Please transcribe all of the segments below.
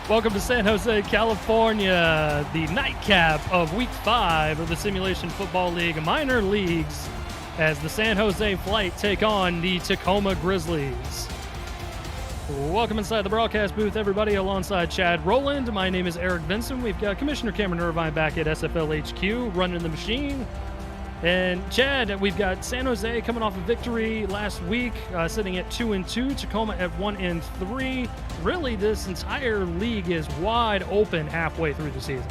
Welcome to San Jose, California, the nightcap of Week 5 of the Simulation Football League minor leagues as the San Jose Flight take on the Tacoma Grizzlies. Welcome inside the broadcast booth, everybody, alongside Chad Rowland. My name is Eric Benson. We've got Commissioner Cameron Irvine back at SFL HQ running the machine. And Chad, we've got San Jose coming off a victory last week, sitting at 2-2, Tacoma at 1-3. Really, this entire league is wide open halfway through the season.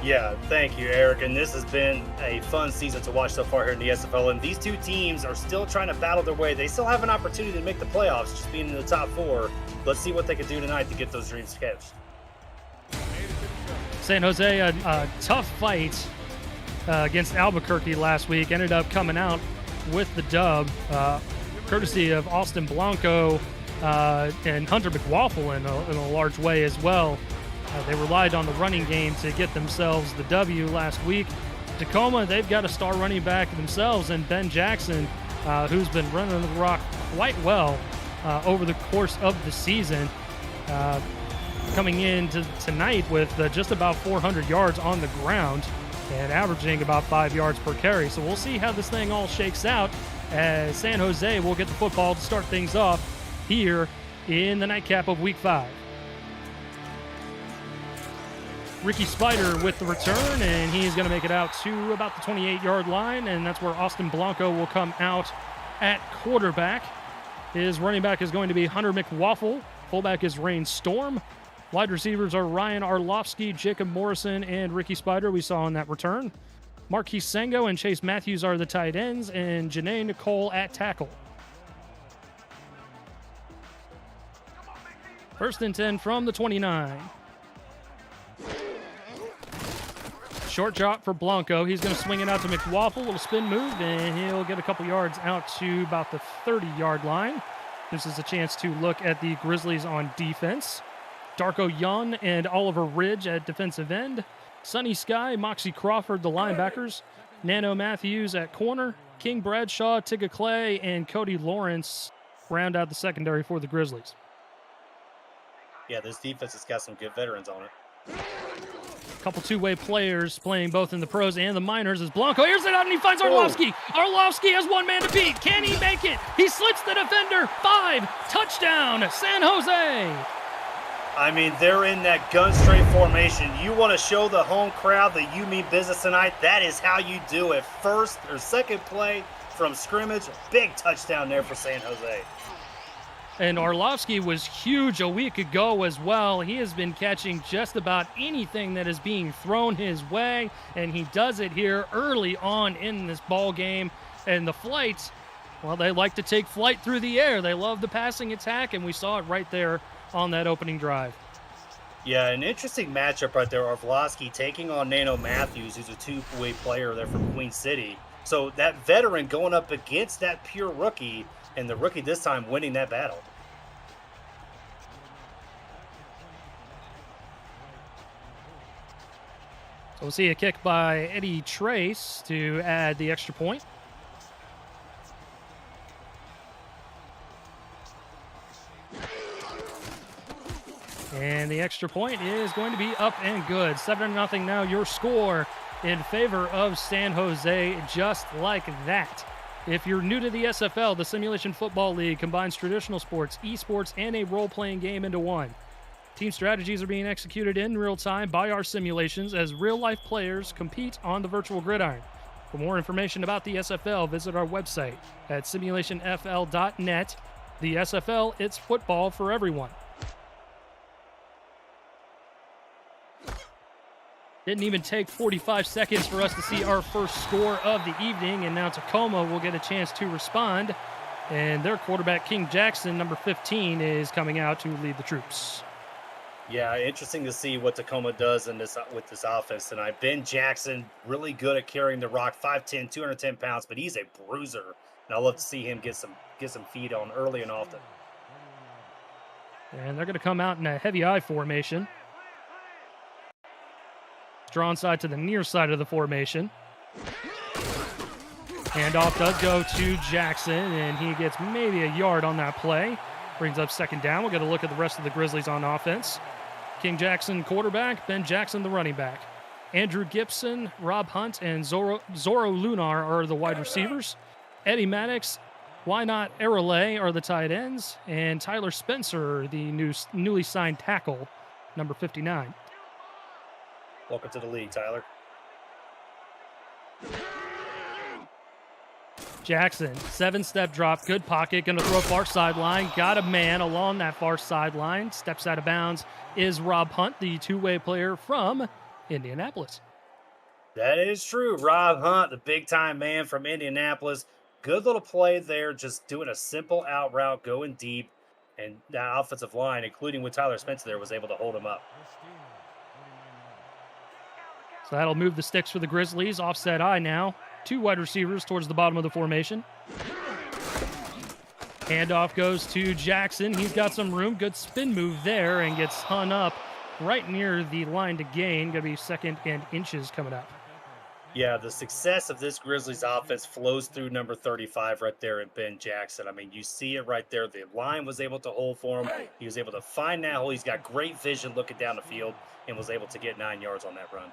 Yeah, thank you, Eric. And this has been a fun season to watch so far here in the SFL. And these two teams are still trying to battle their way. They still have an opportunity to make the playoffs, just being in the top four. Let's see what they can do tonight to get those dreams sketched. San Jose, a tough fight against Albuquerque last week, ended up coming out with the dub, courtesy of Austin Blanco and Hunter McWaffle in a large way as well. They relied on the running game to get themselves the W last week. Tacoma, they've got a star running back themselves, and Ben Jackson, who's been running the rock quite well over the course of the season, coming in tonight with just about 400 yards on the ground and averaging about 5 yards per carry. So we'll see how this thing all shakes out as San Jose will get the football to start things off here in the nightcap of Week 5. Ricky Spider with the return, and he's going to make it out to about the 28-yard line, and that's where Austin Blanco will come out at quarterback. His running back is going to be Hunter McWaffle. Fullback is Rain Storm. Wide receivers are Ryan Arlovsky, Jacob Morrison, and Ricky Spider we saw on that return. Marquis Sengo and Chase Matthews are the tight ends, and Janae Nicole at tackle. First and 10 from the 29. Short drop for Blanco. He's going to swing it out to McWaffle, a little spin move, and he'll get a couple yards out to about the 30-yard line. This is a chance to look at the Grizzlies on defense. Darko Young and Oliver Ridge at defensive end. Sonny Sky, Moxie Crawford, the linebackers. Nano Matthews at corner. King Bradshaw, Tigga Clay, and Cody Lawrence round out the secondary for the Grizzlies. Yeah, this defense has got some good veterans on it. A couple two-way players playing both in the pros and the minors as Blanco airs it out and he finds Arlovsky. Arlovsky has one man to beat. Can he make it? He slits the defender. 5, touchdown, San Jose. I mean, they're in that gun straight formation. You want to show the home crowd that you mean business tonight? That is how you do it. First or second play from scrimmage, big touchdown there for San Jose. And Arlovsky was huge a week ago as well. He has been catching just about anything that is being thrown his way, and he does it here early on in this ball game. And the Flight, well, they like to take flight through the air. They love the passing attack, and we saw it right there on that opening drive. Yeah, an interesting matchup right there. Arlovsky taking on Nano Matthews, who's a two-way player there from Queen City. So that veteran going up against that pure rookie, and the rookie this time winning that battle. So we'll see a kick by Eddie Trace to add the extra point. And the extra point is going to be up and good. 7-0 now your score in favor of San Jose, just like that. If you're new to the SFL, the Simulation Football League combines traditional sports, esports, and a role-playing game into one. Team strategies are being executed in real time by our simulations as real-life players compete on the virtual gridiron. For more information about the SFL, visit our website at simulationfl.net. The SFL, it's football for everyone. Didn't even take 45 seconds for us to see our first score of the evening, and now Tacoma will get a chance to respond. And their quarterback, King Jackson, number 15, is coming out to lead the troops. Yeah, interesting to see what Tacoma does with this offense tonight. Ben Jackson, really good at carrying the rock, 5'10", 210 pounds, but he's a bruiser. And I love to see him get some feed on early and often. And they're going to come out in a heavy I formation. Drawn side to the near side of the formation. Handoff does go to Jackson, and he gets maybe a yard on that play. Brings up second down. We'll get a look at the rest of the Grizzlies on offense. King Jackson quarterback, Ben Jackson the running back. Andrew Gibson, Rob Hunt, and Zorro Lunar are the wide receivers. Eddie Maddox, Why Not Arale are the tight ends. And Tyler Spencer, the newly signed tackle, number 59. Welcome to the league, Tyler. Jackson, 7-step drop, good pocket, going to throw far sideline. Got a man along that far sideline. Steps out of bounds is Rob Hunt, the two-way player from Indianapolis. That is true. Rob Hunt, the big-time man from Indianapolis. Good little play there, just doing a simple out route, going deep. And that offensive line, including with Tyler Spencer there, was able to hold him up. So that'll move the sticks for the Grizzlies. Offset eye now. 2 wide receivers towards the bottom of the formation. Handoff goes to Jackson. He's got some room. Good spin move there and gets hung up right near the line to gain. Going to be 2nd and inches coming up. Yeah, the success of this Grizzlies offense flows through number 35 right there in Ben Jackson. I mean, you see it right there. The line was able to hold for him. He was able to find that hole. He's got great vision looking down the field and was able to get 9 yards on that run.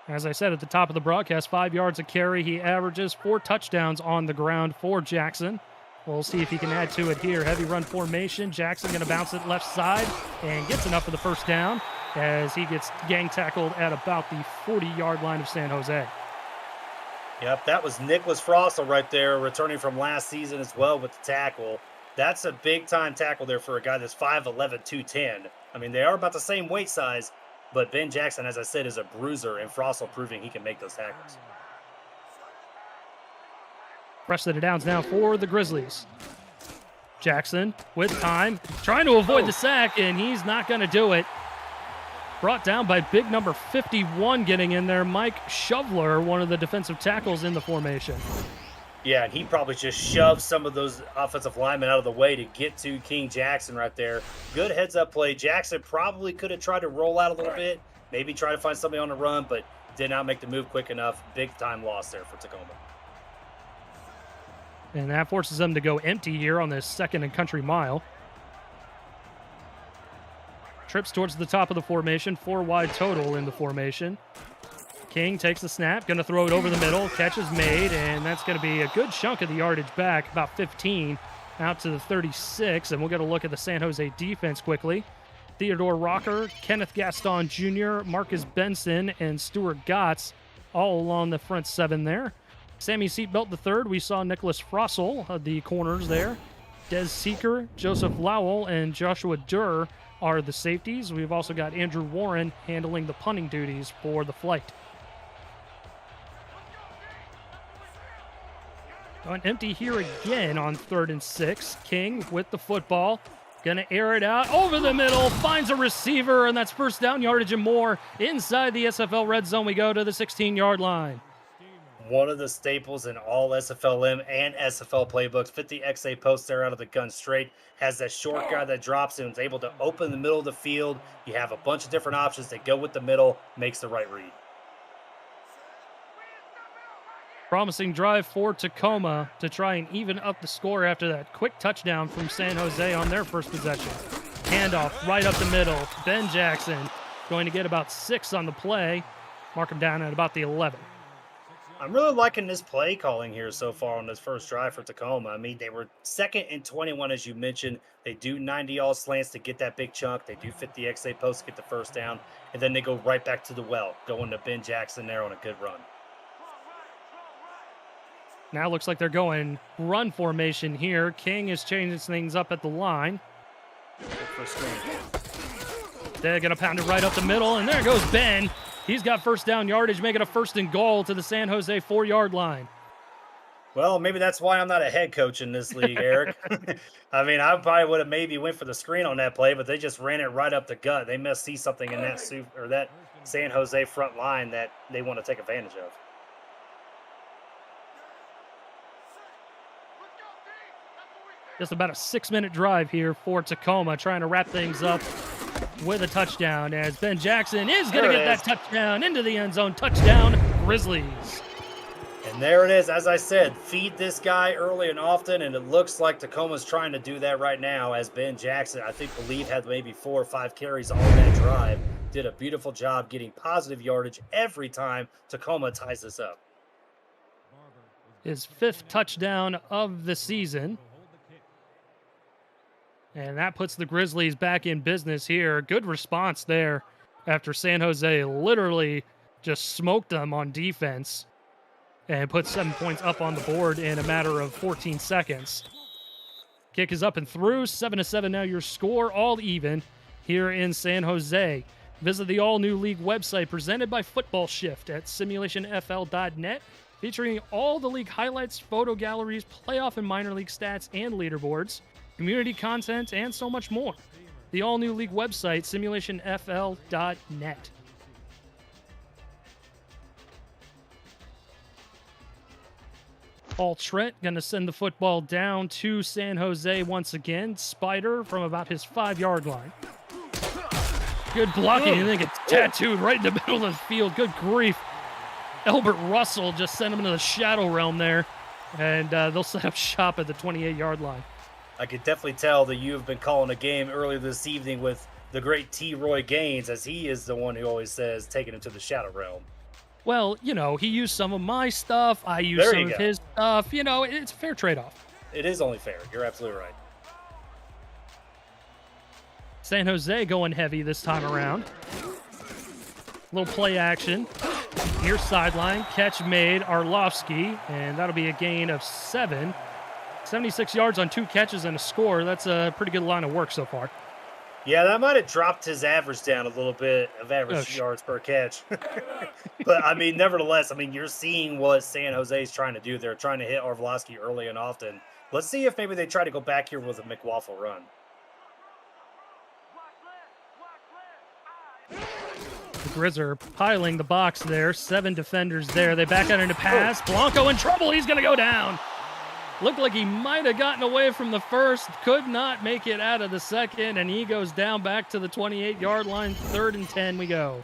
As I said at the top of the broadcast, 5 yards a carry. He averages 4 touchdowns on the ground for Jackson. We'll see if he can add to it here. Heavy run formation. Jackson going to bounce it left side and gets enough for the first down as he gets gang tackled at about the 40-yard line of San Jose. Yep, that was Nicholas Frostel right there, returning from last season as well with the tackle. That's a big-time tackle there for a guy that's 5'11", 210. I mean, they are about the same weight size, but Ben Jackson, as I said, is a bruiser, and Frostel proving he can make those tackles. Fresh set of downs now for the Grizzlies. Jackson with time, trying to avoid the sack, and he's not going to do it. Brought down by big number 51 getting in there, Mike Shovler, one of the defensive tackles in the formation. Yeah, and he probably just shoved some of those offensive linemen out of the way to get to King Jackson right there. Good heads-up play. Jackson probably could have tried to roll out a little bit, maybe try to find somebody on the run, but did not make the move quick enough. Big-time loss there for Tacoma. And that forces them to go empty here on this 2nd and country mile. Trips towards the top of the formation, 4 wide total in the formation. King takes the snap, going to throw it over the middle, catch is made, and that's going to be a good chunk of the yardage back, about 15, out to the 36, and we'll get a look at the San Jose defense quickly. Theodore Rocker, Kenneth Gaston Jr., Marcus Benson, and Stuart Gotts all along the front 7 there. Sammy Seatbelt III, we saw Nicholas Frostel, the corners there. Des Seeker, Joseph Lowell, and Joshua Durr are the safeties. We've also got Andrew Warren handling the punting duties for the flight. Going empty here again on 3rd and 6. King with the football. Gonna air it out over the middle. Finds a receiver, and that's first down yardage and more. Inside the SFL red zone, we go to the 16-yard line. One of the staples in all SFLm and SFL playbooks. 50 XA posts there out of the gun straight. Has that short guy that drops and is able to open the middle of the field. You have a bunch of different options that go with the middle. Makes the right read. Promising drive for Tacoma to try and even up the score after that quick touchdown from San Jose on their first possession. Handoff right up the middle. Ben Jackson going to get about 6 on the play. Mark him down at about the 11. I'm really liking this play calling here so far on this first drive for Tacoma. I mean, they were 2nd and 21, as you mentioned. They do 90-all slants to get that big chunk. They do 50 XA posts to get the first down. And then they go right back to the well, going to Ben Jackson there on a good run. Now looks like they're going run formation here. King is changing things up at the line. They're going to pound it right up the middle, and there goes Ben. He's got first down yardage, making a 1st and goal to the San Jose 4-yard line. Well, maybe that's why I'm not a head coach in this league, Eric. I mean, I probably would have maybe went for the screen on that play, but they just ran it right up the gut. They must see something in that San Jose front line that they want to take advantage of. Just about a 6-minute drive here for Tacoma, trying to wrap things up with a touchdown as Ben Jackson is going to get that touchdown into the end zone. Touchdown, Grizzlies. And there it is. As I said, feed this guy early and often, and it looks like Tacoma's trying to do that right now. As Ben Jackson, I believe, had maybe 4 or 5 carries on that drive. Did a beautiful job getting positive yardage every time Tacoma ties this up. His 5th touchdown of the season. And that puts the Grizzlies back in business here. Good response there after San Jose literally just smoked them on defense and put 7 points up on the board in a matter of 14 seconds. Kick is up and through. 7-7 now your score, all even here in San Jose. Visit the all-new league website presented by Football Shift at simulationfl.net, featuring all the league highlights, photo galleries, playoff and minor league stats and leaderboards, community content, and so much more. The all-new league website, simulationfl.net. Paul Trent going to send the football down to San Jose once again. Spider from about his 5-yard line. Good blocking, and then gets tattooed right in the middle of the field. Good grief. Albert Russell just sent him into the shadow realm there, and they'll set up shop at the 28-yard line. I could definitely tell that you have been calling a game earlier this evening with the great T. Roy Gaines, as he is the one who always says taking him to the shadow realm. Well, you know, he used some of my stuff. I used some of his stuff. You know, it's a fair trade-off. It is only fair. You're absolutely right. San Jose going heavy this time around. Little play action. Near sideline. Catch made. Arlovsky. And that'll be a gain of 7. 76 yards on 2 catches and a score. That's a pretty good line of work so far. Yeah, that might have dropped his average down a little bit of average yards per catch. But, I mean, nevertheless, I mean, you're seeing what San Jose is trying to do. They're trying to hit Arlovsky early and often. Let's see if maybe they try to go back here with a McWaffle run. The Grizz are piling the box there. 7 defenders there. They back out into pass. Blanco in trouble. He's going to go down. Looked like he might have gotten away from the first, could not make it out of the second, and he goes down back to the 28-yard line. 3rd and 10 we go.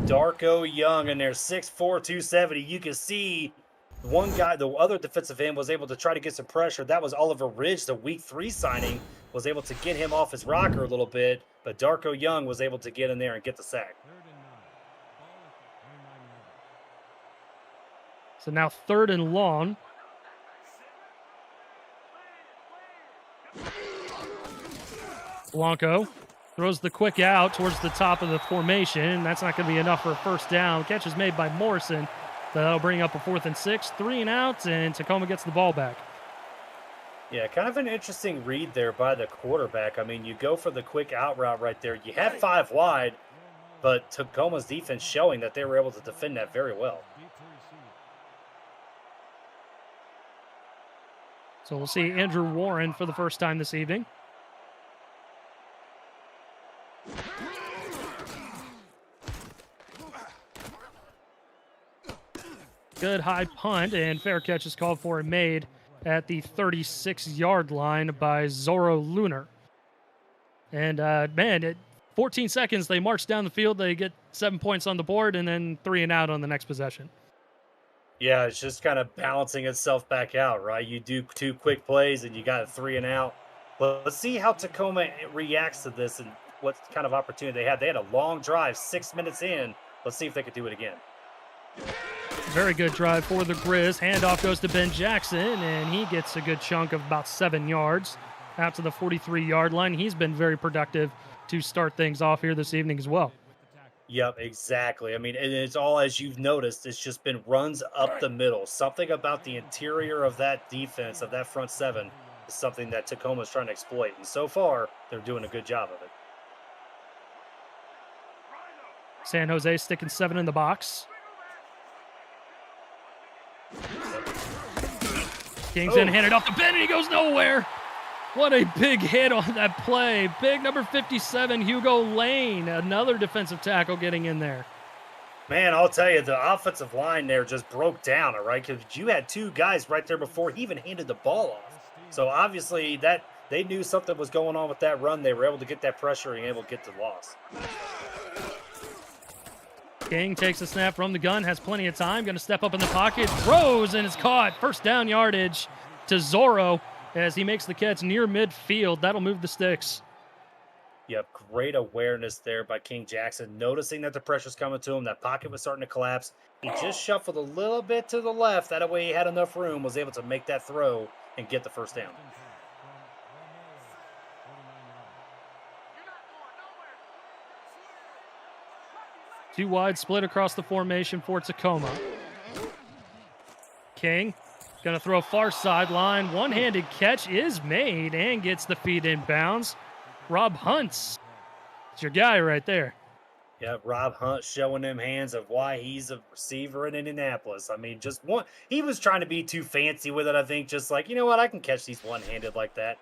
Darko Young in there, 6'4", 270. You can see one guy, the other defensive end, was able to try to get some pressure. That was Oliver Ridge, the week 3 signing, was able to get him off his rocker a little bit, but Darko Young was able to get in there and get the sack. So now 3rd and long. Blanco throws the quick out towards the top of the formation. That's not going to be enough for a first down. Catch is made by Morrison. That'll bring up a 4th and 6. 3 and out, and Tacoma gets the ball back. Yeah, kind of an interesting read there by the quarterback. I mean, you go for the quick out route right there. You had 5 wide, but Tacoma's defense showing that they were able to defend that very well. So we'll see Andrew Warren for the first time this evening. Good high punt, and fair catch is called for and made at the 36-yard line by Zorro Lunar. And, man, at 14 seconds, they march down the field. They get 7 points on the board, and then 3 and out on the next possession. Yeah, it's just kind of balancing itself back out, right? You do 2 quick plays, and you got a 3 and out. But let's see how Tacoma reacts to this and what kind of opportunity they had. They had a long drive, 6 minutes in. Let's see if they could do it again. Very good drive for the Grizz. Handoff goes to Ben Jackson, and he gets a good chunk of about 7 yards out to the 43-yard line. He's been very productive to start things off here this evening as well. Yep, exactly. I mean, and it's all, as you've noticed, it's just been runs up the middle. Something about the interior of that defense, of that front 7, is something that Tacoma's trying to exploit. And so far, they're doing a good job of it. San Jose sticking 7 in the box. Kingston handed off to Ben, and he goes nowhere. What a big hit on that play. Big number 57, Hugo Lane, another defensive tackle getting in there. Man, I'll tell you, the offensive line there just broke down, all right? Because you had 2 guys right there before he even handed the ball off. So obviously that they knew something was going on with that run. They were able to get that pressure and able to get the loss. King takes a snap from the gun, has plenty of time, going to step up in the pocket, throws, and it's caught. First down yardage to Zorro as he makes the catch near midfield. That'll move the sticks. Yep, great awareness there by King Jackson, noticing that the pressure's coming to him. That pocket was starting to collapse. He just shuffled a little bit to the left. That way he had enough room, was able to make that throw and get the first down. Two wide split across the formation for Tacoma. King going to throw far sideline. One-handed catch is made and gets the feet in bounds. Rob Hunt's. It's your guy right there. Yeah, Rob Hunt showing them hands of why he's a receiver in Indianapolis. I mean, just one. He was trying to be too fancy with it, I think. Just like, you know what? I can catch these one-handed like that.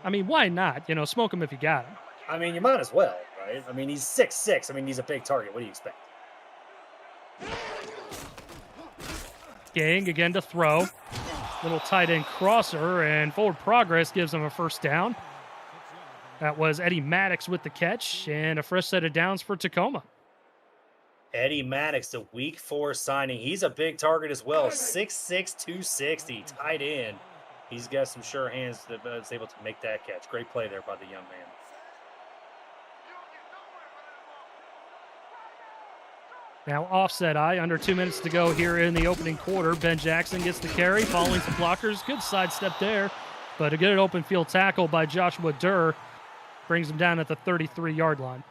I mean, why not? You know, smoke him if you got him. I mean, you might as well, right? I mean, he's 6'6". I mean, he's a big target. What do you expect? Gang again to throw. Little tight end crosser, and forward progress gives him a first down. That was Eddie Maddox with the catch, and a fresh set of downs for Tacoma. Eddie Maddox, the week 4 signing. He's a big target as well. 6'6", 260, tight end. He's got some sure hands that was able to make that catch. Great play there by the young man. Now offset eye, under 2 minutes to go here in the opening quarter. Ben Jackson gets the carry, following some blockers. Good sidestep there, but a good open field tackle by Joshua Durr brings him down at the 33-yard line.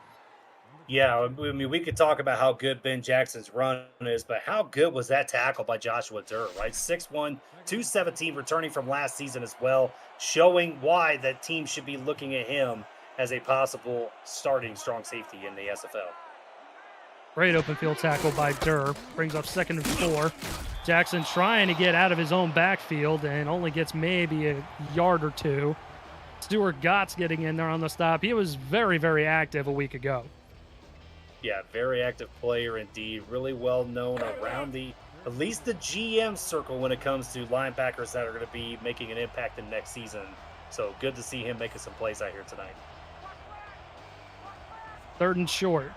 Yeah, I mean, we could talk about how good Ben Jackson's run is, but how good was that tackle by Joshua Durr, right? 6'1", 217, returning from last season as well, showing why that team should be looking at him as a possible starting strong safety in the SFL. Great open field tackle by Durr. Brings up 2nd and 4. Jackson trying to get out of his own backfield and only gets maybe a yard or two. Stuart Gotts getting in there on the stop. He was very, very active a week ago. Yeah, very active player indeed. Really well known around at least the GM circle when it comes to linebackers that are going to be making an impact in next season. So good to see him making some plays out here tonight. 3rd and short.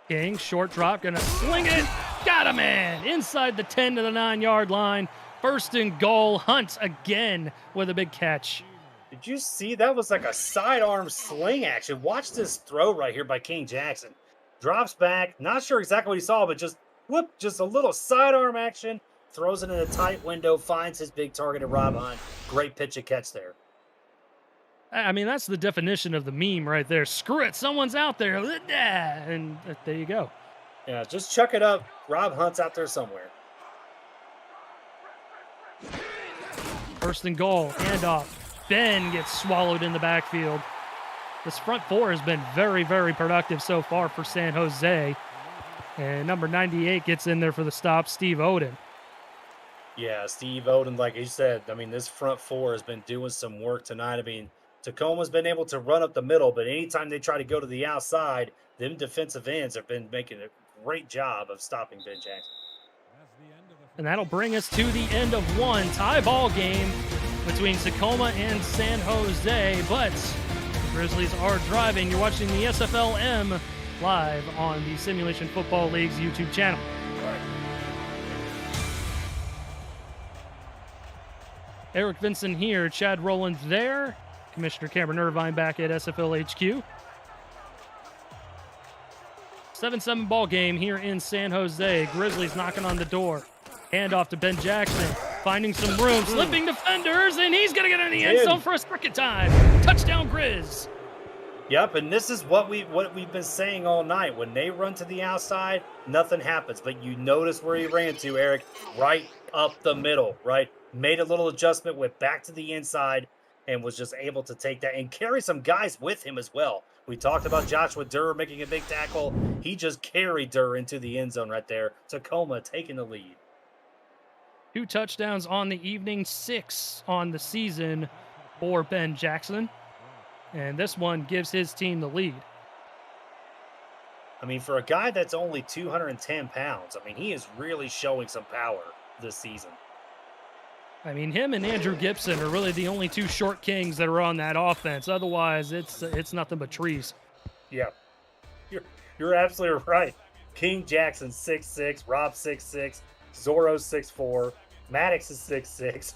King, short drop, gonna sling it. Got a man inside the 10 to the 9-yard line. 1st and goal. Hunt again with a big catch. Did you see that was like a sidearm sling action? Watch this throw right here by King Jackson. Drops back, not sure exactly what he saw, but just whoop, just a little sidearm action. Throws it in a tight window, finds his big target at Rob Hunt. Great pitch and catch there. I mean, that's the definition of the meme right there. Screw it, someone's out there. And there you go. Yeah, just chuck it up. Rob Hunt's out there somewhere. 1st and goal, handoff. Ben gets swallowed in the backfield. This front 4 has been very, very productive so far for San Jose. And number 98 gets in there for the stop, Steve Oden. Yeah, Steve Oden, like you said, I mean, this front 4 has been doing some work tonight. I mean, Tacoma's been able to run up the middle, but anytime they try to go to the outside, them defensive ends have been making a great job of stopping Ben Jackson. And that'll bring us to the end of one tie ball game between Tacoma and San Jose, but the Grizzlies are driving. You're watching the SFLm live on the Simulation Football League's YouTube channel. Eric Vinson here, Chad Rowland there. Commissioner Cameron Irvine back at SFL HQ. 7-7 ball game here in San Jose. Grizzlies knocking on the door. Handoff to Ben Jackson. Finding some room. Slipping defenders. And he's going to get in the end zone for a second time. Touchdown Grizz. Yep, and this is what we've been saying all night. When they run to the outside, nothing happens. But you notice where he ran to, Eric. Right up the middle, right? Made a little adjustment, went back to the inside, and was just able to take that and carry some guys with him as well. We talked about Joshua Durr making a big tackle. He just carried Durr into the end zone right there. Tacoma taking the lead. 2 touchdowns on the evening, 6 on the season for Ben Jackson. And this one gives his team the lead. I mean, for a guy that's only 210 pounds, I mean, he is really showing some power this season. I mean, him and Andrew Gibson are really the only two short kings that are on that offense. Otherwise, it's nothing but trees. Yeah, you're you're absolutely right. King Jackson 6'6", Rob 6'6", Zorro 6'4", Maddox is 6'6".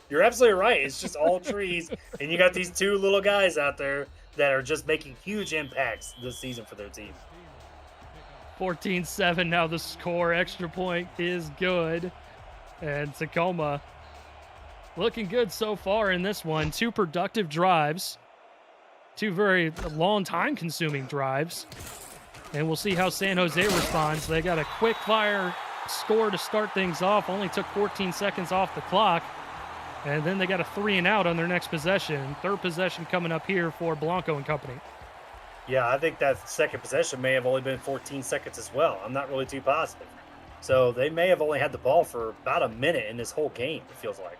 You're absolutely right. It's just all trees, and you got these two little guys out there that are just making huge impacts this season for their team. 14-7 now the score. Extra point is good. And Tacoma looking good so far in this one. Two productive drives. Two very long time consuming drives. And we'll see how San Jose responds. They got a quick fire score to start things off. Only took 14 seconds off the clock. And then they got a 3 and out on their next possession. Third possession coming up here for Blanco and company. Yeah, I think that second possession may have only been 14 seconds as well. I'm not really too positive. So they may have only had the ball for about a minute in this whole game, it feels like.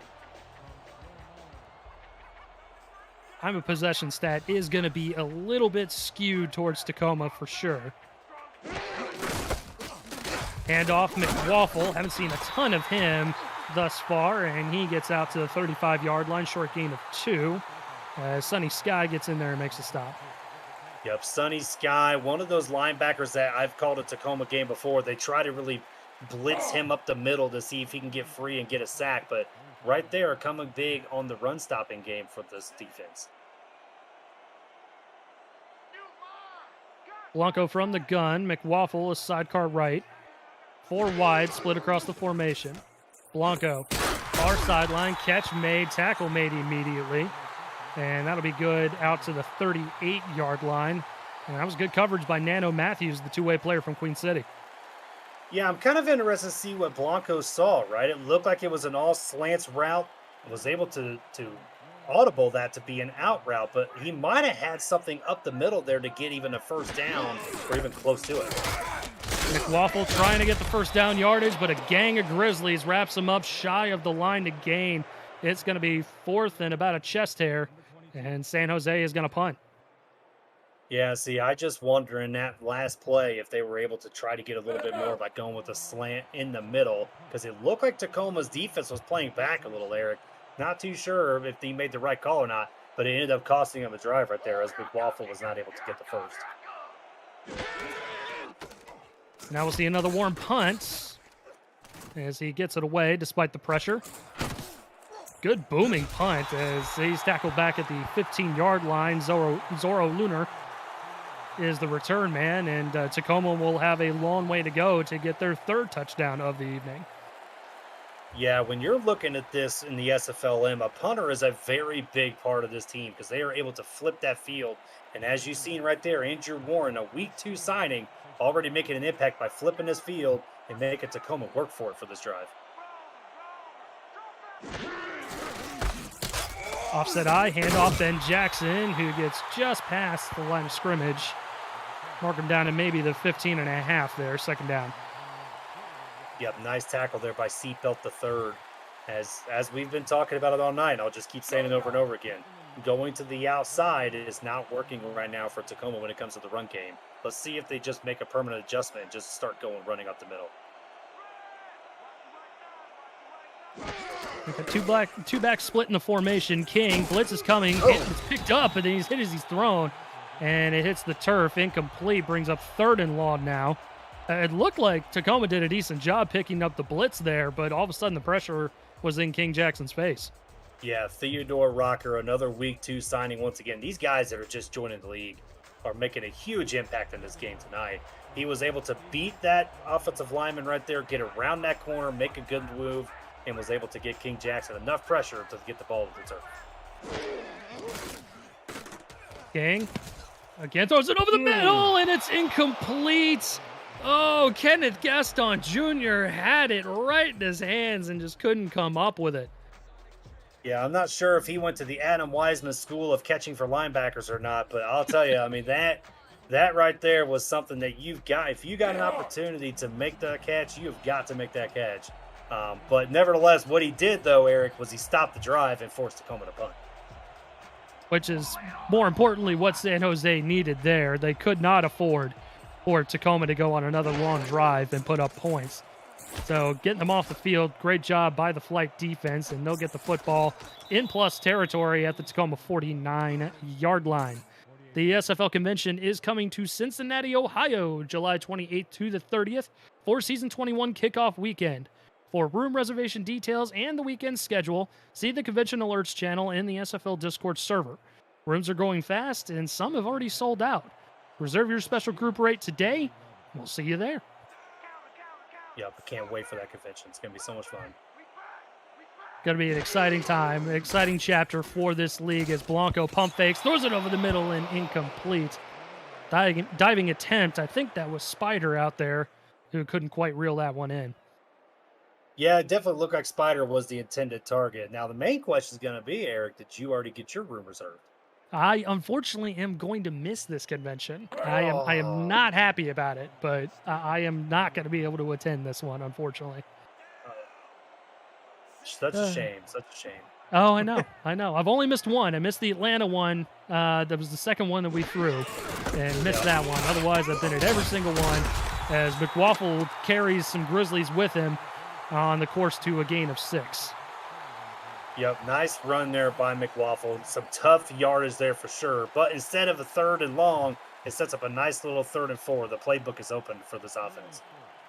Time of possession stat is going to be a little bit skewed towards Tacoma for sure. Handoff, McWaffle. Haven't seen a ton of him thus far, and he gets out to the 35-yard line, short gain of 2. Sonny Sky gets in there and makes a stop. Yep, Sonny Sky, one of those linebackers that I've called a Tacoma game before. They try to really blitz him up the middle to see if he can get free and get a sack, but right there coming big on the run-stopping game for this defense. Blanco from the gun. McWaffle is sidecar right. 4 wide, split across the formation. Blanco, far sideline, catch made, tackle made immediately. And that'll be good out to the 38-yard line. And that was good coverage by Nano Matthews, the two-way player from Queen City. Yeah, I'm kind of interested to see what Blanco saw, right? It looked like it was an all slants route. Was able to audible that to be an out route, but he might have had something up the middle there to get even a first down or even close to it. McWaffle trying to get the first down yardage, but a gang of Grizzlies wraps him up shy of the line to gain. It's going to be 4th and about a chest hair, and San Jose is going to punt. Yeah, see, I just wonder in that last play if they were able to try to get a little bit more by going with a slant in the middle, because it looked like Tacoma's defense was playing back a little, Eric. Not too sure if he made the right call or not, but it ended up costing him a drive right there as McWaffle was not able to get the first. Now we'll see another warm punt as he gets it away despite the pressure. Good booming punt as he's tackled back at the 15-yard line. Zorro Lunar is the return man, and Tacoma will have a long way to go to get their 3rd touchdown of the evening. Yeah, when you're looking at this in the SFLm, a punter is a very big part of this team because they are able to flip that field. And as you've seen right there, Andrew Warren, a week 2 signing, already making an impact by flipping this field and making Tacoma work for it for this drive. Offset I, handoff Ben Jackson, who gets just past the line of scrimmage. Mark him down to maybe the 15.5 there, 2nd down. Yep, nice tackle there by Seatbelt the third. As we've been talking about it all night, I'll just keep saying it over and over again. Going to the outside is not working right now for Tacoma when it comes to the run game. Let's see if they just make a permanent adjustment and just start running up the middle. Two back split in the formation. King, blitz is coming. It's picked up, and then he's hit as he's thrown. And it hits the turf. Incomplete. Brings up 3rd and long now. It looked like Tacoma did a decent job picking up the blitz there, but all of a sudden the pressure was in King Jackson's face. Yeah, Theodore Rocker, another week 2 signing once again. These guys that are just joining the league are making a huge impact in this game tonight. He was able to beat that offensive lineman right there, get around that corner, make a good move, and was able to get King Jackson enough pressure to get the ball to the turf. King again throws it over the middle, and it's incomplete. Oh, Kenneth Gaston Jr. had it right in his hands and just couldn't come up with it. Yeah, I'm not sure if he went to the Adam Wiseman School of Catching for Linebackers or not, but I'll tell you, I mean, that right there was something that you've got. If you got an opportunity to make that catch, you've got to make that catch. But nevertheless, what he did, though, Eric, was he stopped the drive and forced Tacoma to punt. Which is, more importantly, what San Jose needed there. They could not afford for Tacoma to go on another long drive and put up points. So getting them off the field, great job by the flight defense, and they'll get the football in plus territory at the Tacoma 49-yard line. The SFL convention is coming to Cincinnati, Ohio, July 28th to the 30th for Season 21 kickoff weekend. For room reservation details and the weekend schedule, see the Convention Alerts channel in the SFL Discord server. Rooms are going fast, and some have already sold out. Reserve your special group rate today. We'll see you there. Yep, I can't wait for that convention. It's going to be so much fun. Going to be an exciting time, an exciting chapter for this league as Blanco pump fakes, throws it over the middle and incomplete. Diving attempt, I think that was Spider out there who couldn't quite reel that one in. Yeah, it definitely looked like Spider was the intended target. Now, the main question is going to be, Eric, did you already get your room reserved? I unfortunately am going to miss this convention. I am not happy about it, but I am not going to be able to attend this one, unfortunately. Such a shame. Such a shame. Oh, I know. I've only missed one. I missed the Atlanta one. That was the second one that we threw, and missed that one. Otherwise, I've been at every single one as McWaffle carries some Grizzlies with him on the course to a gain of 6. Yep, nice run there by McWaffle. Some tough yardage there for sure. But instead of a 3rd and long, it sets up a nice little 3rd and 4. The playbook is open for this offense.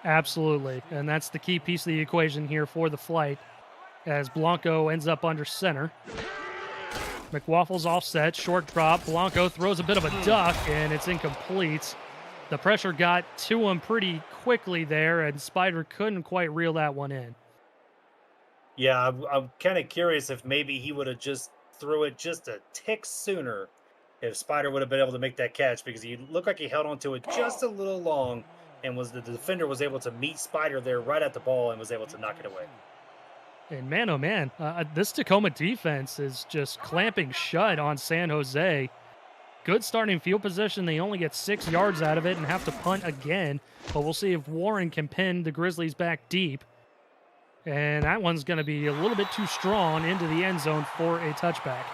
Absolutely, and that's the key piece of the equation here for the flight as Blanco ends up under center. McWaffle's offset, short drop. Blanco throws a bit of a duck, and it's incomplete. The pressure got to him pretty quickly there, and Spider couldn't quite reel that one in. Yeah, I'm kind of curious if maybe he would have just threw it just a tick sooner if Spider would have been able to make that catch, because he looked like he held onto it just a little long, and the defender was able to meet Spider there right at the ball and was able to knock it away. And man, oh man, this Tacoma defense is just clamping shut on San Jose. Good starting field position. They only get 6 yards out of it and have to punt again. But we'll see if Warren can pin the Grizzlies back deep. And that one's going to be a little bit too strong into the end zone for a touchback.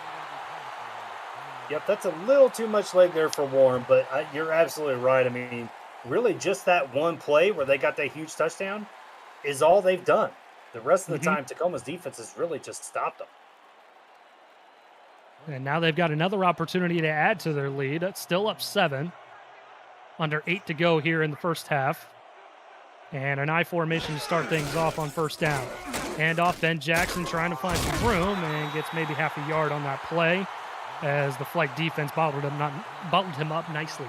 Yep, that's a little too much leg there for Warren, but you're absolutely right. I mean, really just that one play where they got that huge touchdown is all they've done. The rest of the time, Tacoma's defense has really just stopped them. And now they've got another opportunity to add to their lead. It's still up 7. Under 8 to go here in the first half. And an I formation to start things off on first down. And off Ben Jackson trying to find some room and gets maybe half a yard on that play as the flight defense bottled him up nicely.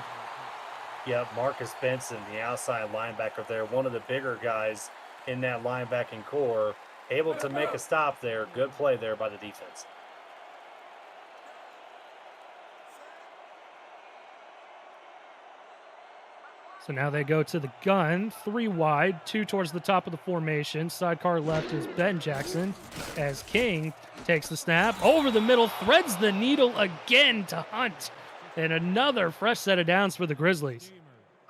Yep, Marcus Benson, the outside linebacker there, one of the bigger guys in that linebacking core, able to make a stop there. Good play there by the defense. So now they go to the gun, 3 wide, 2 towards the top of the formation. Sidecar left is Ben Jackson as King takes the snap over the middle, threads the needle again to Hunt. And another fresh set of downs for the Grizzlies.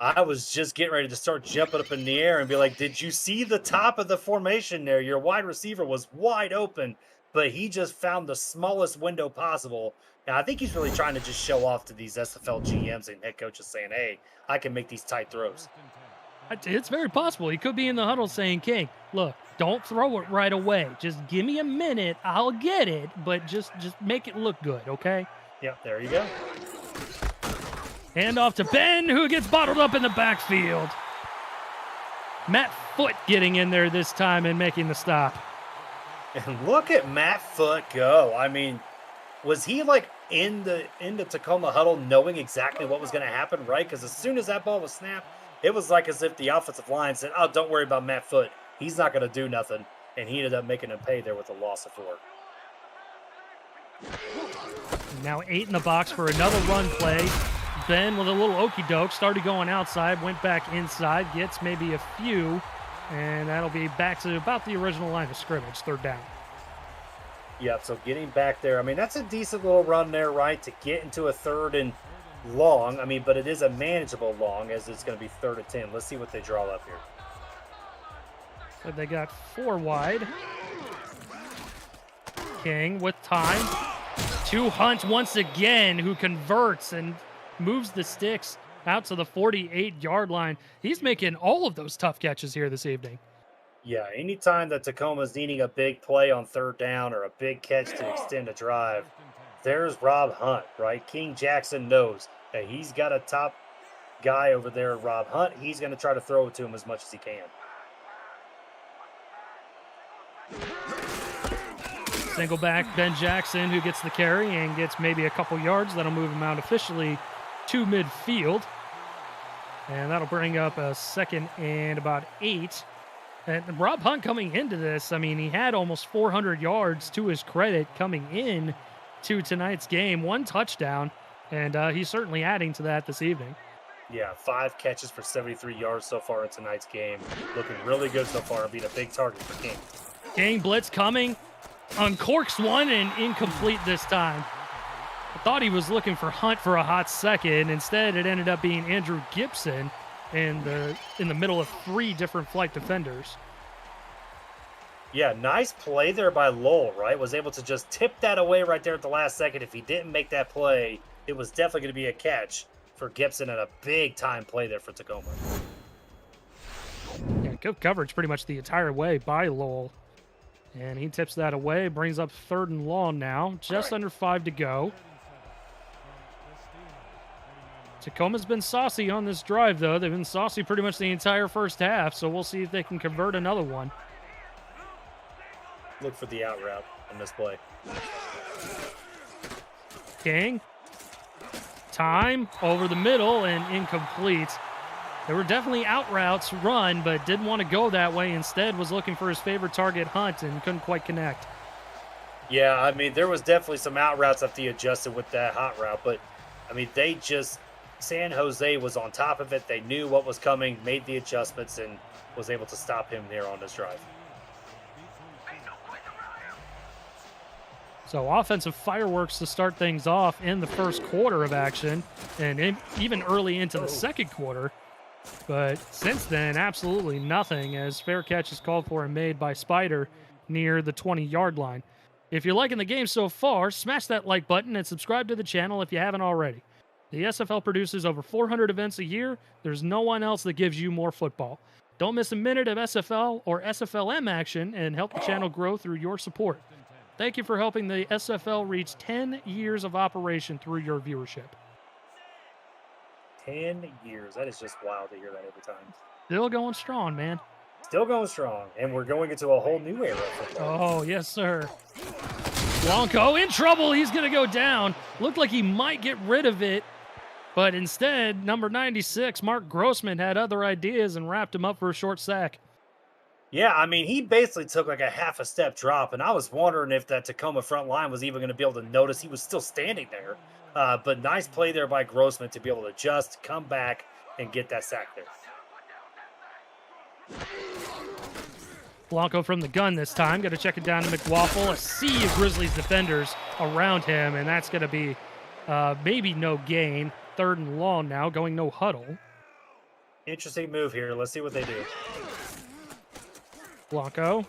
I was just getting ready to start jumping up in the air and be like, did you see the top of the formation there? Your wide receiver was wide open, but he just found the smallest window possible. Now, I think he's really trying to just show off to these SFL GMs and head coaches saying, hey, I can make these tight throws. It's very possible. He could be in the huddle saying, King, look, don't throw it right away. Just give me a minute. I'll get it, but just make it look good, okay? Yep, there you go. Hand off to Ben, who gets bottled up in the backfield. Matt Foote getting in there this time and making the stop. And look at Matt Foote go. I mean, was he like in the Tacoma huddle knowing exactly what was going to happen, right? Because as soon as that ball was snapped, it was like as if the offensive line said, oh, don't worry about Matt Foote. He's not going to do nothing. And he ended up making him pay there with a loss of 4. Now 8 in the box for another run play. Ben with a little okey-doke, started going outside, went back inside, gets maybe a few, and that'll be back to about the original line of scrimmage, 3rd down. Yep, so getting back there, I mean, that's a decent little run there, right, to get into a 3rd and long. I mean, but it is a manageable long as it's going to be 3rd and 10. Let's see what they draw up here. So they got 4 wide. King with time. To Hunt once again, who converts and moves the sticks out to the 48-yard line. He's making all of those tough catches here this evening. Yeah, anytime that Tacoma's needing a big play on third down or a big catch to extend a drive, there's Rob Hunt, right? King Jackson knows that he's got a top guy over there, Rob Hunt. He's going to try to throw it to him as much as he can. Single back Ben Jackson, who gets the carry and gets maybe a couple yards. That'll move him out officially to midfield. And that'll bring up a 2nd and about 8. And Rob Hunt coming into this, I mean, he had almost 400 yards to his credit coming in to tonight's game. 1 touchdown, and he's certainly adding to that this evening. Yeah, 5 catches for 73 yards so far in tonight's game. Looking really good so far and being a big target for King. King blitz coming. Uncorks one and incomplete this time. I thought he was looking for Hunt for a hot second. Instead, it ended up being Andrew Gibson in the middle of 3 different flight defenders. Yeah, nice play there by Lowell, right? Was able to just tip that away right there at the last second. If he didn't make that play, it was definitely going to be a catch for Gibson and a big-time play there for Tacoma. Yeah, good coverage pretty much the entire way by Lowell. And he tips that away, brings up 3rd and long now. Just under 5 to go. Tacoma's been saucy on this drive, though. They've been saucy pretty much the entire first half, so we'll see if they can convert another one. Look for the out route on this play. King. Time over the middle and incomplete. There were definitely out routes run, but didn't want to go that way. Instead, was looking for his favorite target, Hunt, and couldn't quite connect. Yeah, I mean, there was definitely some out routes that they adjusted with that hot route, but, I mean, San Jose was on top of it. They knew what was coming, made the adjustments, and was able to stop him there on this drive. So offensive fireworks to start things off in the first quarter of action, and even early into the second quarter. But since then, absolutely nothing, as fair catch is called for and made by Spider near the 20-yard line. If you're liking the game so far, smash that like button and subscribe to the channel if you haven't already. The SFL produces over 400 events a year. There's no one else that gives you more football. Don't miss a minute of SFL or SFLm action and help the channel grow through your support. Thank you for helping the SFL reach 10 years of operation through your viewership. 10 years. That is just wild to hear that every time. Still going strong, man. Still going strong, and we're going into a whole new era of football. Oh, yes, sir. Blanco in trouble. He's going to go down. Looked like he might get rid of it, but instead, number 96, Mark Grossman, had other ideas and wrapped him up for a short sack. Yeah, I mean, he basically took like a half a step drop, and I was wondering if that Tacoma front line was even going to be able to notice he was still standing there. But nice play there by Grossman to be able to adjust, come back, and get that sack there. Blanco from the gun this time. Got to check it down to McWaffle. A sea of Grizzlies defenders around him, and that's going to be maybe no gain. 3rd and long now, going no huddle. Interesting move here. Let's see what they do. Blanco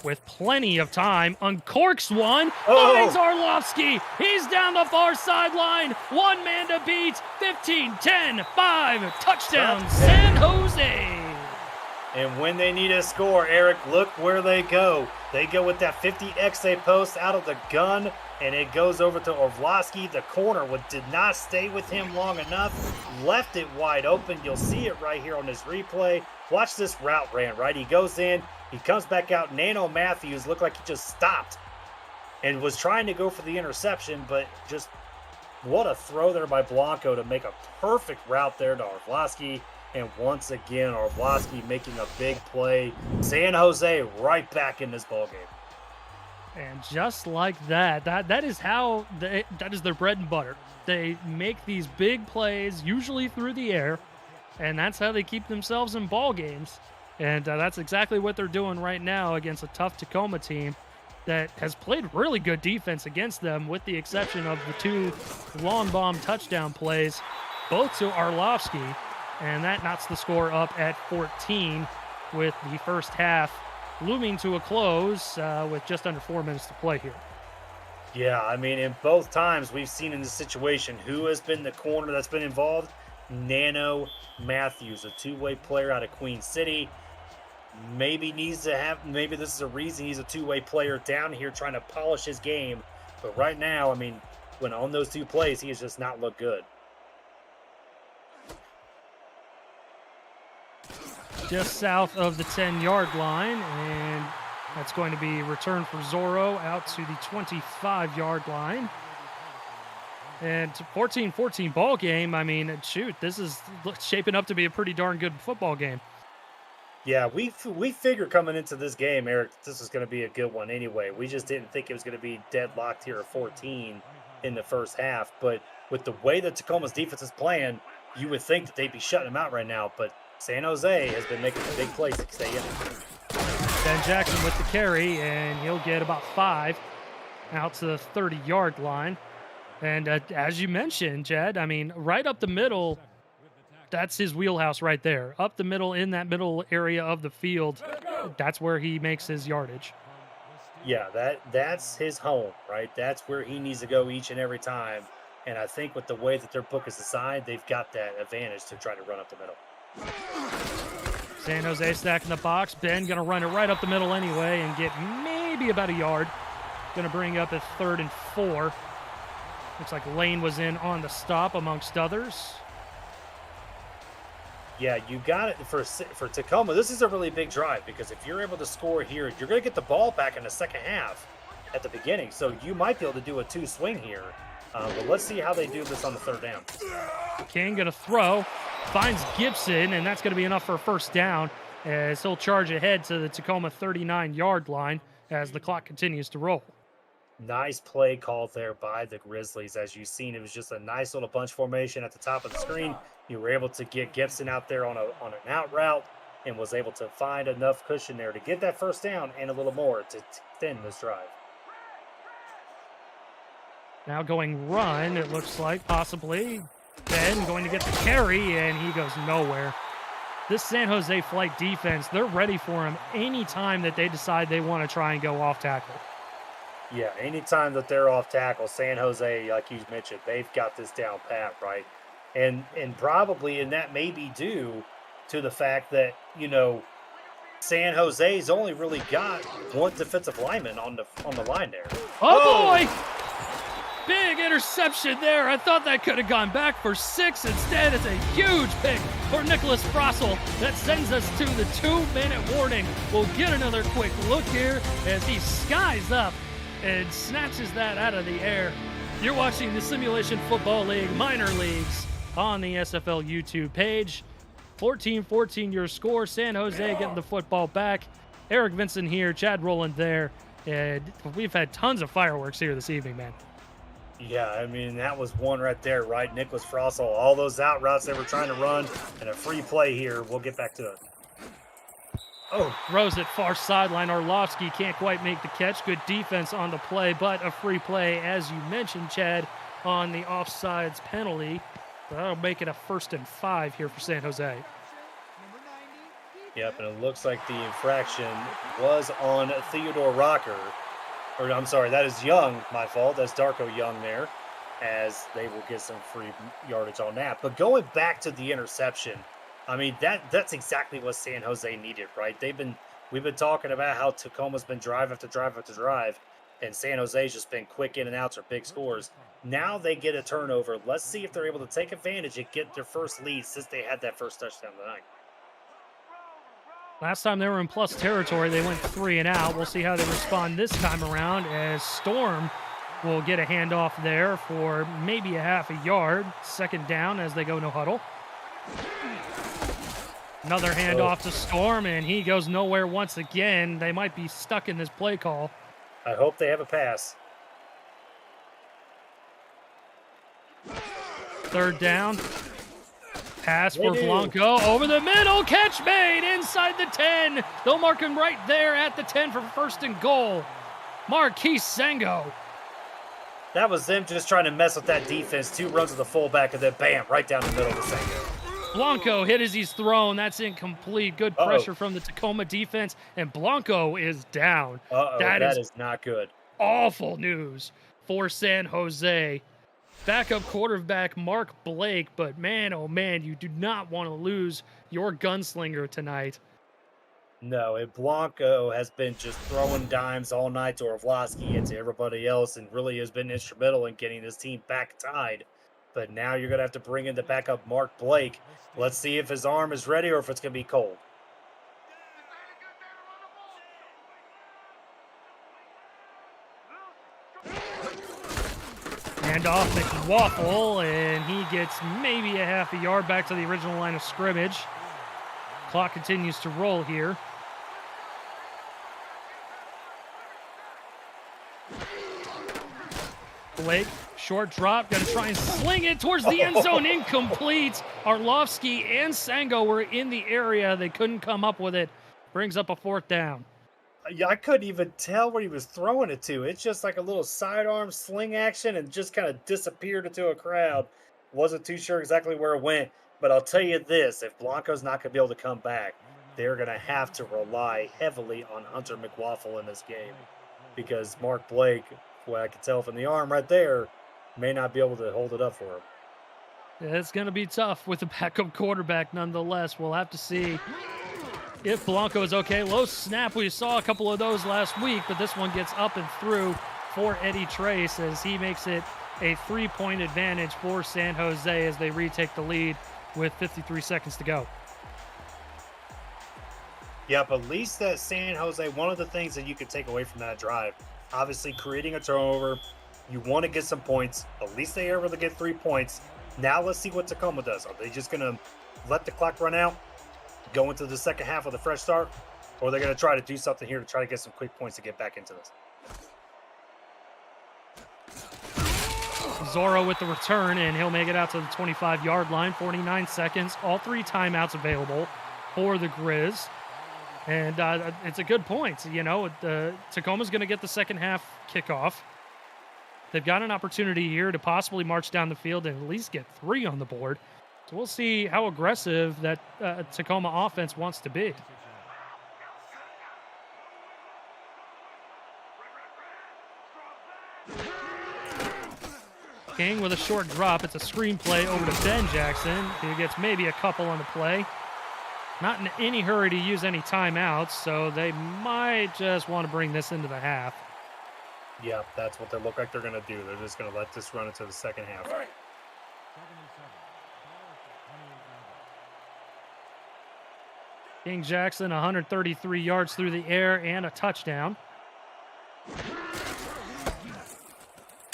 with plenty of time, uncorks one, Oh! finds Orlovsky. He's down the far sideline. 1 man to beat. 15, 10, 5. Touchdown, San Jose. And when they need a score, Eric, look where they go. They go with that 50XA post out of the gun, and it goes over to Orlovsky. The corner did not stay with him long enough. Left it wide open. You'll see it right here on this replay. Watch this route ran, right? He goes in. He comes back out. Nano Matthews looked like he just stopped and was trying to go for the interception, but just what a throw there by Blanco to make a perfect route there to Orlovsky. And once again, Orlovsky making a big play. San Jose right back in this ballgame. And just like that is how that is their bread and butter. They make these big plays, usually through the air, and that's how they keep themselves in ball games. And that's exactly what they're doing right now against a tough Tacoma team that has played really good defense against them, with the exception of the 2 long bomb touchdown plays, both to Orlovsky. And that knocks the score up at 14 with the first half looming to a close with just under 4 minutes to play here. Yeah, I mean, in both times we've seen in this situation, who has been the corner that's been involved? Nano Matthews, a 2-way player out of Queen City. maybe needs to have, maybe this is a reason he's a two-way player down here trying to polish his game. But right now, I mean, when on those two plays, he has just not looked good. Just south of the 10-yard line, and that's going to be returned for Zorro out to the 25-yard line. And 14-14 ball game. I mean, shoot, this is shaping up to be a pretty darn good football game. Yeah, we figured coming into this game, Eric, this was going to be a good one anyway. We just didn't think it was going to be deadlocked here at 14 in the first half. But with the way that Tacoma's defense is playing, you would think that they'd be shutting them out right now. But San Jose has been making the big plays to stay in. Ben Jackson with the carry, and he'll get about 5 out to the 30-yard line. And as you mentioned, Chad, I mean, right up the middle, that's his wheelhouse right there. Up the middle, in that middle area of the field, that's where he makes his yardage. Yeah, that's his home, right? That's where he needs to go each and every time. And I think with the way that their book is assigned, they've got that advantage to try to run up the middle. San Jose stacking the box. Ben going to run it right up the middle anyway and get maybe about a yard. Going to bring up a 3rd and 4. Looks like Lane was in on the stop amongst others. Yeah, you got it for Tacoma. This is a really big drive because if you're able to score here, you're going to get the ball back in the second half at the beginning. So you might be able to do a 2-swing here. But let's see how they do this on the 3rd down. King going to throw. Finds Gibson, and that's going to be enough for a 1st down as he'll charge ahead to the Tacoma 39-yard line as the clock continues to roll. Nice play called there by the Grizzlies. As you've seen, it was just a nice little bunch formation at the top of the screen. You were able to get Gibson out there on an out route and was able to find enough cushion there to get that 1st down and a little more to extend this drive. Now going run, it looks like, possibly. Ben going to get the carry, and he goes nowhere. This San Jose flight defense, they're ready for him anytime that they decide they want to try and go off tackle. Yeah, anytime that they're off tackle, San Jose, like you mentioned, they've got this down pat, right? And probably, and that may be due to the fact that, you know, San Jose's only really got one defensive lineman on the line there. Oh boy! Big interception there. I thought that could have gone back for 6. Instead, it's a huge pick for Nicholas Frossel that sends us to the 2-minute warning. We'll get another quick look here as he skies up and snatches that out of the air. You're watching the Simulation Football League Minor Leagues on the SFL YouTube page. 14-14 your score. San Jose getting the football back. Eric Vincent here, Chad Rowland there. And we've had tons of fireworks here this evening, man. Yeah, I mean, that was one right there, right? Nicholas Frossel, all those out routes they were trying to run, and a free play here. We'll get back to it. Oh, throws it far sideline. Orlovsky can't quite make the catch. Good defense on the play, but a free play, as you mentioned, Chad, on the offsides penalty. That'll make it a 1st and 5 here for San Jose. Yep, and it looks like the infraction was on Theodore Rocker. Or, I'm sorry, that is Young, my fault. That's Darko Young there, as they will get some free yardage on that. But going back to the interception, I mean, that's exactly what San Jose needed, right? We've been talking about how Tacoma's been drive after drive after drive, and San Jose's just been quick in and outs or big scores. Now they get a turnover. Let's see if they're able to take advantage and get their first lead since they had that first touchdown tonight. Last time they were in plus territory, they went 3 and out. We'll see how they respond this time around as Storm will get a handoff there for maybe a half a yard. 2nd down as they go no huddle. Another handoff to Storm, and he goes nowhere once again. They might be stuck in this play call. I hope they have a pass. 3rd down. Pass for Blanco over the middle. Catch made inside the 10. They'll mark him right there at the 10 for 1st and goal. Marquise Sengo. That was them just trying to mess with that defense. 2 runs to the fullback, and then bam, right down the middle of the Sengo. Blanco hit as he's thrown. That's incomplete. Good pressure from the Tacoma defense, and Blanco is down. That is not good. Awful news for San Jose. Backup quarterback Mark Blake, but man, oh man, you do not want to lose your gunslinger tonight. No, and Blanco has been just throwing dimes all night to Orlovsky and to everybody else, and really has been instrumental in getting this team back tied. But now you're going to have to bring in the backup Mark Blake. Let's see if his arm is ready or if it's going to be cold. And off McWaffle, and he gets maybe a half a yard back to the original line of scrimmage. Clock continues to roll here. Blake, short drop, gonna try and sling it towards the end zone, incomplete. Arlovsky and Sango were in the area. They couldn't come up with it. Brings up a 4th down. Yeah, I couldn't even tell where he was throwing it to. It's just like a little sidearm sling action and just kind of disappeared into a crowd. Wasn't too sure exactly where it went, but I'll tell you this, if Blanco's not going to be able to come back, they're going to have to rely heavily on Hunter McWaffle in this game because Mark Blake, what I can tell from the arm right there, may not be able to hold it up for him. Yeah, it's going to be tough with a backup quarterback nonetheless. We'll have to see if Blanco is okay. Low snap, we saw a couple of those last week, but this one gets up and through for Eddie Trace as he makes it a 3-point advantage for San Jose as they retake the lead with 53 seconds to go. Yep, at least that San Jose, one of the things that you could take away from that drive, obviously creating a turnover, you want to get some points. At least they are able to get 3 points. Now let's see what Tacoma does. Are they just going to let the clock run out, go into the second half with a fresh start, or they're going to try to do something here to try to get some quick points to get back into this? Zorro with the return, and he'll make it out to the 25-yard line. 49 seconds. All 3 timeouts available for the Grizz. And it's a good point. You know, Tacoma's going to get the second half kickoff. They've got an opportunity here to possibly march down the field and at least get 3 on the board. So we'll see how aggressive that Tacoma offense wants to be. King with a short drop. It's a screen play over to Ben Jackson. He gets maybe a couple on the play. Not in any hurry to use any timeouts, so they might just want to bring this into the half. Yeah, that's what they look like they're going to do. They're just going to let this run into the second half. King Jackson, 133 yards through the air and a touchdown.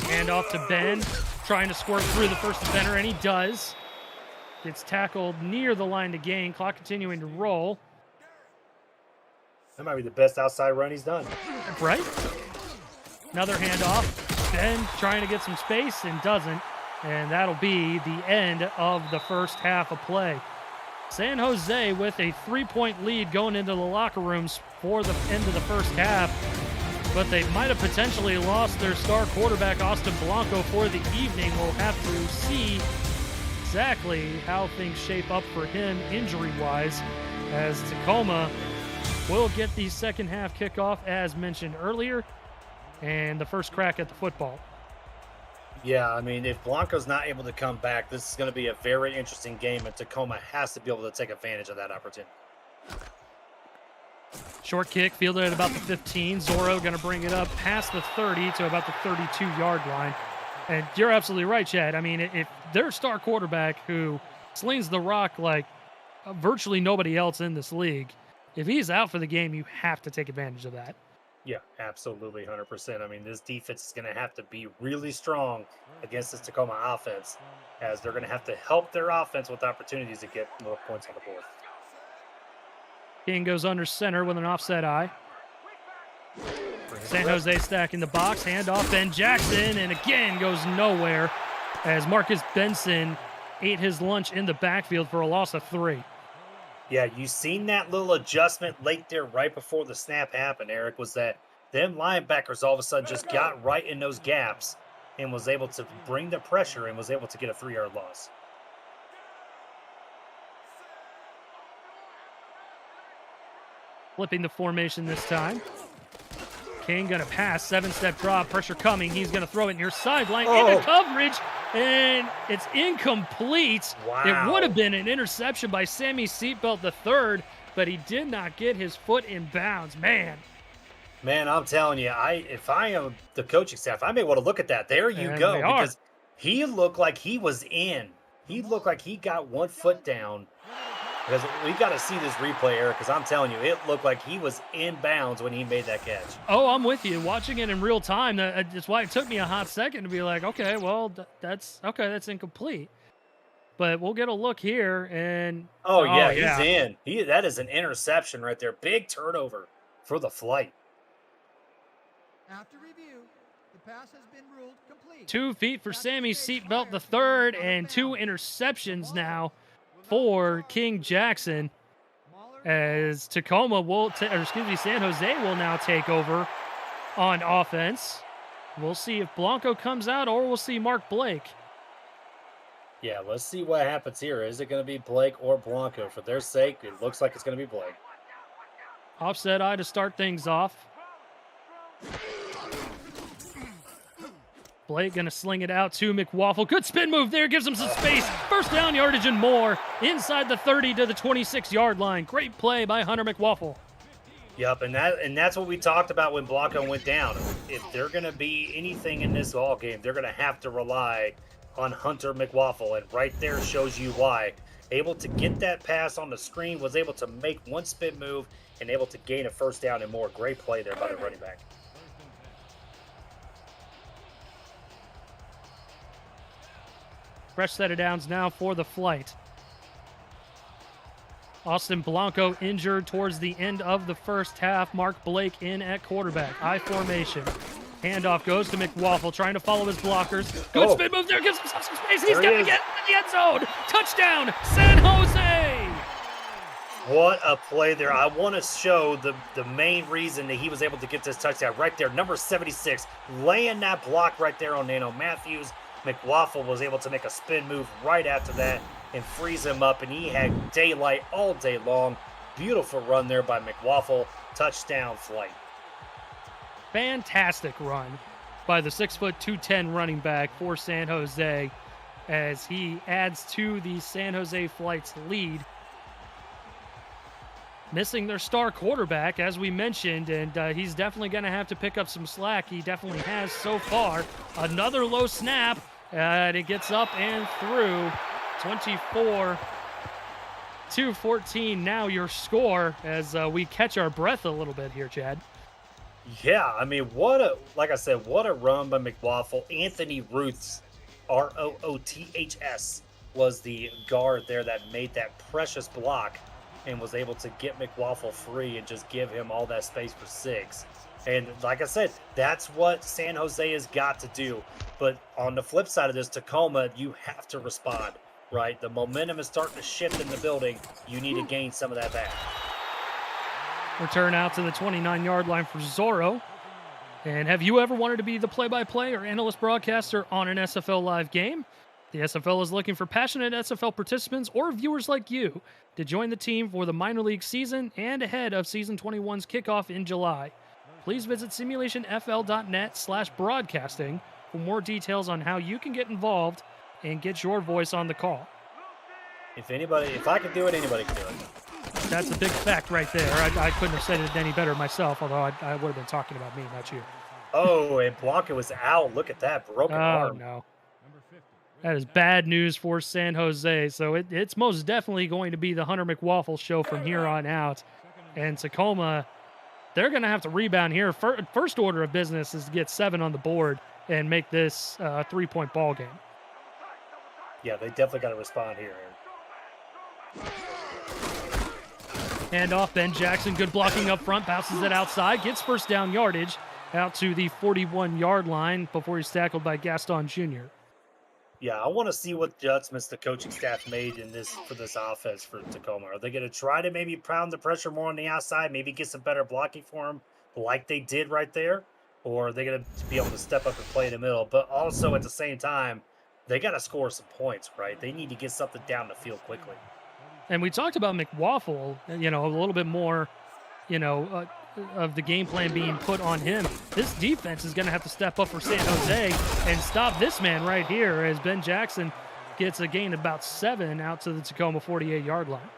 Hand off to Ben, trying to squirt through the first defender, and he does. Gets tackled near the line to gain. Clock continuing to roll. That might be the best outside run he's done. Right? Another handoff. Ben trying to get some space and doesn't. And that'll be the end of the first half of play. San Jose with a 3-point lead going into the locker rooms for the end of the first half. But they might have potentially lost their star quarterback, Austin Blanco, for the evening. We'll have to see exactly how things shape up for him injury-wise, as Tacoma will get the second half kickoff, as mentioned earlier, and the first crack at the football. Yeah, I mean, if Blanco's not able to come back, this is going to be a very interesting game, and Tacoma has to be able to take advantage of that opportunity. Short kick, fielded at about the 15. Zorro going to bring it up past the 30 to about the 32-yard line. And you're absolutely right, Chad. I mean, if their star quarterback who slings the rock like virtually nobody else in this league, if he's out for the game, you have to take advantage of that. Yeah, absolutely, 100%. I mean, this defense is going to have to be really strong against this Tacoma offense, as they're going to have to help their offense with opportunities to get more points on the board. King goes under center with an offset eye. San Jose stacking the box, handoff, Ben Jackson, and again goes nowhere as Marcus Benson ate his lunch in the backfield for a loss of 3. Yeah, you seen that little adjustment late there right before the snap happened, Eric, was that them linebackers all of a sudden just got right in those gaps and was able to bring the pressure and was able to get a 3-yard loss. Flipping the formation this time. King going to pass, 7-step drop, pressure coming. He's going to throw it near sideline into coverage, and it's incomplete. Wow. It would have been an interception by Sammy Seatbelt III, but he did not get his foot in bounds. Man, I'm telling you, if I am the coaching staff, I may want to look at that. There you and go, they are. because he looked like he was in. He looked like he got 1 foot down. Because we got to see this replay, Eric, because I'm telling you, it looked like he was in bounds when he made that catch. Oh, I'm with you. Watching it in real time, that's why it took me a hot second to be like, okay, well, that's incomplete. But we'll get a look here, and yeah, he's in. That is an interception right there. Big turnover for the flight. After review, the pass has been ruled complete. 2 feet for Sammy Seatbelt the third, and 2 interceptions now for King Jackson, as Tacoma San Jose will now take over on offense. We'll see if Blanco comes out, or we'll see Mark Blake. Yeah, let's see what happens here. Is it going to be Blake or Blanco? For their sake, it looks like it's going to be Blake. Offset eye to start things off. Blake going to sling it out to McWaffle. Good spin move there. Gives him some space. First down yardage and more. Inside the 30 to the 26-yard line. Great play by Hunter McWaffle. Yep, and that's what we talked about when Blanco went down. If they're going to be anything in this ball game, they're going to have to rely on Hunter McWaffle, and right there shows you why. Able to get that pass on the screen, was able to make one spin move, and able to gain a first down and more. Great play there by the running back. Fresh set of downs now for the flight. Austin Blanco injured towards the end of the first half. Mark Blake in at quarterback. I formation. Handoff goes to McWaffle, trying to follow his blockers. Good spin move there, gives him some space. He's going to get in the end zone. Touchdown, San Jose. What a play there. I want to show the main reason that he was able to get this touchdown right there. Number 76, laying that block right there on Nano Matthews. McWaffle was able to make a spin move right after that and freeze him up, and he had daylight all day long. Beautiful run there by McWaffle. Touchdown flight. Fantastic run by the 6', 210 running back for San Jose, as he adds to the San Jose Flight's lead. Missing their star quarterback, as we mentioned, and he's definitely going to have to pick up some slack. He definitely has so far. Another low snap, and it gets up and through. 24-14 now your score, as we catch our breath a little bit here, Chad. Yeah, I mean, what a run by McWaffle. Anthony Ruths, Rooths, was the guard there that made that precious block and was able to get McWaffle free and just give him all that space for 6. And like I said, that's what San Jose has got to do. But on the flip side of this, Tacoma, you have to respond, right? The momentum is starting to shift in the building. You need to gain some of that back. Return out to the 29-yard line for Zorro. And have you ever wanted to be the play-by-play or analyst broadcaster on an SFL live game? The SFL is looking for passionate SFL participants or viewers like you to join the team for the minor league season and ahead of season 21's kickoff in July. Please visit simulationfl.net/broadcasting for more details on how you can get involved and get your voice on the call. If I can do it, anybody can do it. That's a big fact right there. I couldn't have said it any better myself, although I would have been talking about me, not you. Oh, and Blanco was out. Look at that broken arm. Oh, no. That is bad news for San Jose. So it's most definitely going to be the Hunter McWaffle show from here on out. And Tacoma, they're going to have to rebound here. First order of business is to get 7 on the board and make this a 3-point ball game. Yeah, they definitely got to respond here. Hand off, Ben Jackson. Good blocking up front. Bounces it outside. Gets first down yardage out to the 41-yard line before he's tackled by Gaston Jr. Yeah, I want to see what adjustments the coaching staff made for this offense for Tacoma. Are they going to try to maybe pound the pressure more on the outside, maybe get some better blocking for him like they did right there? Or are they going to be able to step up and play in the middle? But also at the same time, they got to score some points, right? They need to get something down the field quickly. And we talked about McWaffle, a little bit more, of the game plan being put on him. This defense is going to have to step up for San Jose and stop this man right here as Ben Jackson gets a gain of about 7 out to the Tacoma 48-yard line.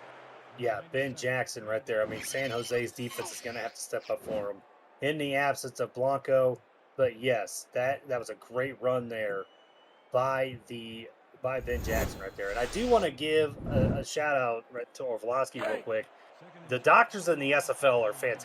Yeah, Ben Jackson right there. I mean, San Jose's defense is going to have to step up for him in the absence of Blanco. But yes, that was a great run there by Ben Jackson right there. And I do want to give a shout out right to Orlovsky real quick. The doctors in the SFL are fantastic.